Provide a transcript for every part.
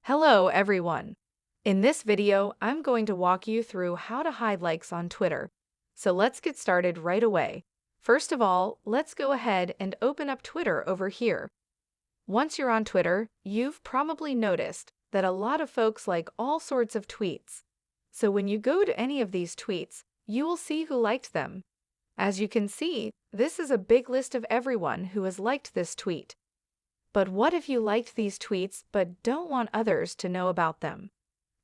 Hello, everyone. In this video, I'm going to walk you through how to hide likes on Twitter. So let's get started right away. First of all, let's go ahead and open up Twitter over here. Once you're on Twitter, you've probably noticed that a lot of folks like all sorts of tweets. So when you go to any of these tweets, you will see who liked them. As you can see, this is a big list of everyone who has liked this tweet. But what if you liked these tweets but don't want others to know about them?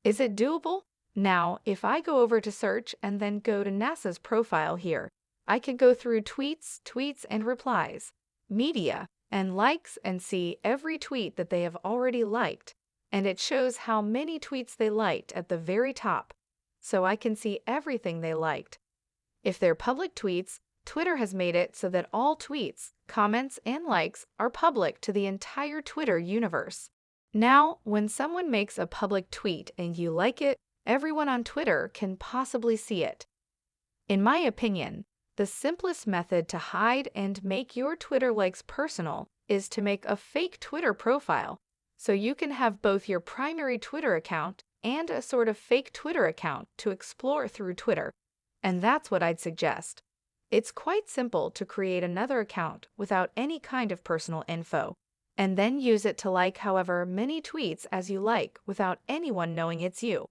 Is it doable? Now, if I go over to search and then go to NASA's profile here, I could go through tweets, and replies, media, and likes and see every tweet that they have already liked, and it shows how many tweets they liked at the very top, so I can see everything they liked. If they're public tweets, Twitter has made it so that all tweets, comments, and likes are public to the entire Twitter universe. Now, when someone makes a public tweet and you like it, everyone on Twitter can possibly see it. In my opinion, the simplest method to hide and make your Twitter likes personal is to make a fake Twitter profile, so you can have both your primary Twitter account and a sort of fake Twitter account to explore through Twitter. And that's what I'd suggest. It's quite simple to create another account without any kind of personal info, and then use it to like however many tweets as you like without anyone knowing it's you.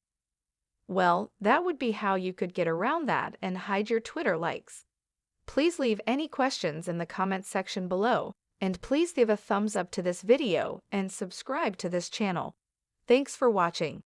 Well, that would be how you could get around that and hide your Twitter likes. Please leave any questions in the comments section below, and please give a thumbs up to this video and subscribe to this channel. Thanks for watching.